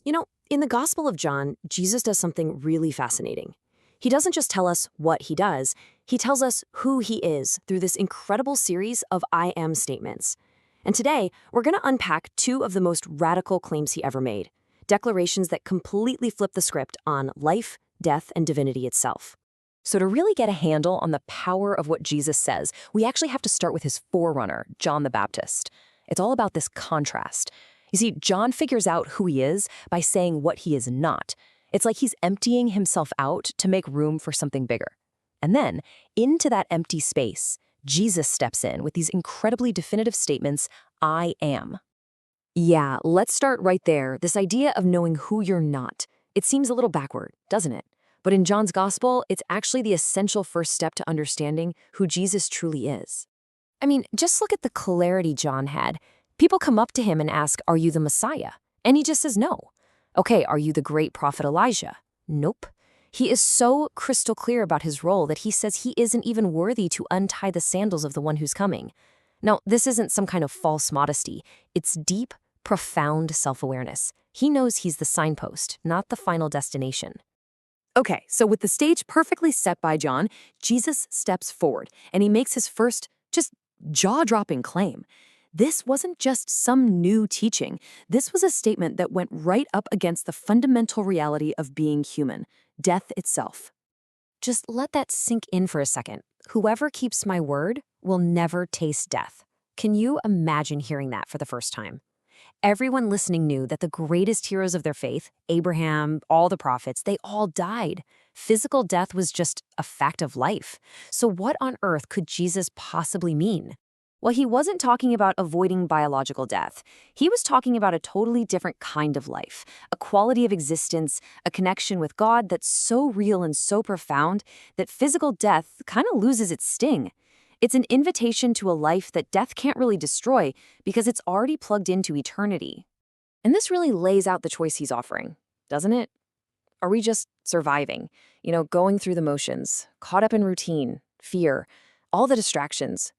In the Gospel of John, Jesus does something really fascinating. He doesn't just tell us what he does, he tells us who he is through this incredible series of I am statements. And today, we're going to unpack two of the most radical claims he ever made, declarations that completely flip the script on life, death, and divinity itself. So to really get a handle on the power of what Jesus says, we actually have to start with his forerunner, John the Baptist. It's all about this contrast. You see, John figures out who he is by saying what he is not. It's like he's emptying himself out to make room for something bigger. And then, into that empty space, Jesus steps in with these incredibly definitive statements, I am. Yeah, let's start right there, this idea of knowing who you're not. It seems a little backward, doesn't it? But in John's gospel, it's actually the essential first step to understanding who Jesus truly is. I mean, just look at the clarity John had. People come up to him and ask, are you the Messiah? And he just says no. Okay, are you the great prophet Elijah? Nope. He is so crystal clear about his role that he says he isn't even worthy to untie the sandals of the one who's coming. Now, this isn't some kind of false modesty. It's deep, profound self-awareness. He knows he's the signpost, not the final destination. Okay, so with the stage perfectly set by John, Jesus steps forward, and he makes his first, just jaw-dropping claim. This wasn't just some new teaching. This was a statement that went right up against the fundamental reality of being human, death itself. Just let that sink in for a second. Whoever keeps my word will never taste death. Can you imagine hearing that for the first time? Everyone listening knew that the greatest heroes of their faith, Abraham, all the prophets, they all died. Physical death was just a fact of life. So what on earth could Jesus possibly mean? Well, he wasn't talking about avoiding biological death. He was talking about a totally different kind of life, a quality of existence, a connection with God that's so real and so profound that physical death kind of loses its sting. It's an invitation to a life that death can't really destroy because it's already plugged into eternity. And this really lays out the choice he's offering, doesn't it? Are we just surviving, going through the motions, caught up in routine, fear, all the distractions?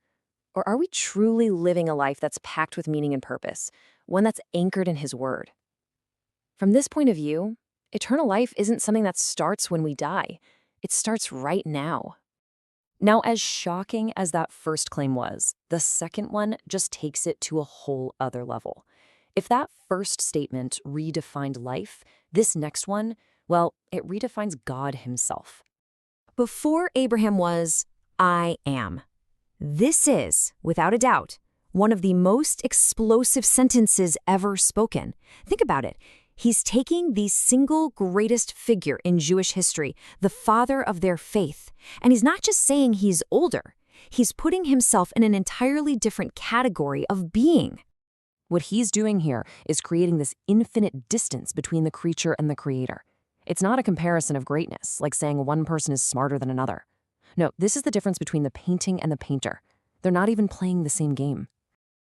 Or are we truly living a life that's packed with meaning and purpose, one that's anchored in his word? From this point of view, eternal life isn't something that starts when we die. It starts right now. Now, as shocking as that first claim was, the second one just takes it to a whole other level. If that first statement redefined life, this next one, well, it redefines God himself. Before Abraham was, I am. This is, without a doubt, one of the most explosive sentences ever spoken. Think about it. He's taking the single greatest figure in Jewish history, the father of their faith, and he's not just saying he's older. He's putting himself in an entirely different category of being. What he's doing here is creating this infinite distance between the creature and the creator. It's not a comparison of greatness, like saying one person is smarter than another. No, this is the difference between the painting and the painter. They're not even playing the same game.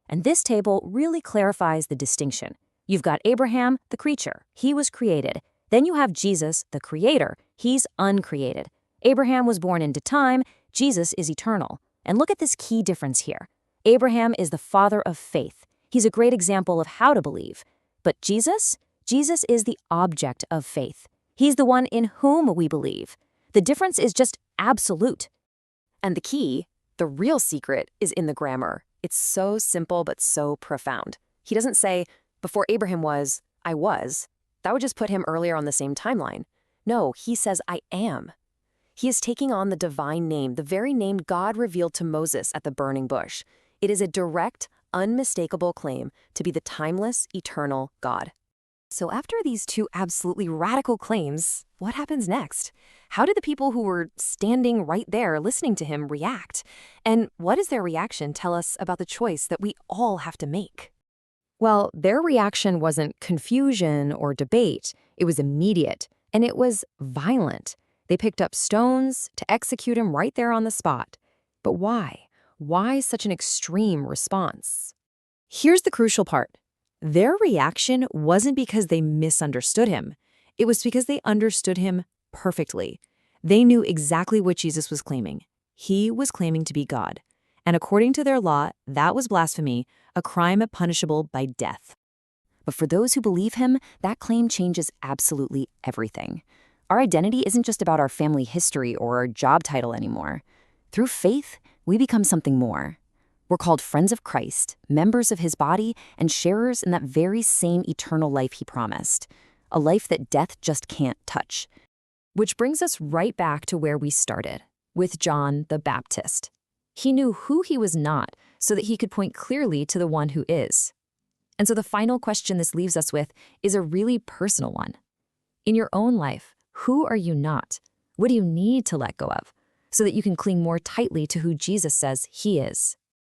And this table really clarifies the distinction. You've got Abraham, the creature. He was created. Then you have Jesus, the creator. He's uncreated. Abraham was born into time. Jesus is eternal. And look at this key difference here. Abraham is the father of faith. He's a great example of how to believe. But Jesus is the object of faith. He's the one in whom we believe. The difference is just absolute. And the key, the real secret, is in the grammar. It's so simple but so profound. He doesn't say, before Abraham was, I was. That would just put him earlier on the same timeline. No, he says, I am. He is taking on the divine name, the very name God revealed to Moses at the burning bush. It is a direct, unmistakable claim to be the timeless, eternal God. So after these two absolutely radical claims, what happens next? How did the people who were standing right there listening to him react? And what does their reaction tell us about the choice that we all have to make? Well, their reaction wasn't confusion or debate. It was immediate, and it was violent. They picked up stones to execute him right there on the spot. But why? Why such an extreme response? Here's the crucial part. Their reaction wasn't because they misunderstood him. It was because they understood him perfectly. They knew exactly what Jesus was claiming. He was claiming to be God. And according to their law, that was blasphemy, a crime punishable by death. But for those who believe him, that claim changes absolutely everything. Our identity isn't just about our family history or our job title anymore. Through faith, we become something more. We're called friends of Christ, members of his body, and sharers in that very same eternal life he promised, a life that death just can't touch. Which brings us right back to where we started, with John the Baptist. He knew who he was not so that he could point clearly to the one who is. And so the final question this leaves us with is a really personal one. In your own life, who are you not? What do you need to let go of so that you can cling more tightly to who Jesus says he is?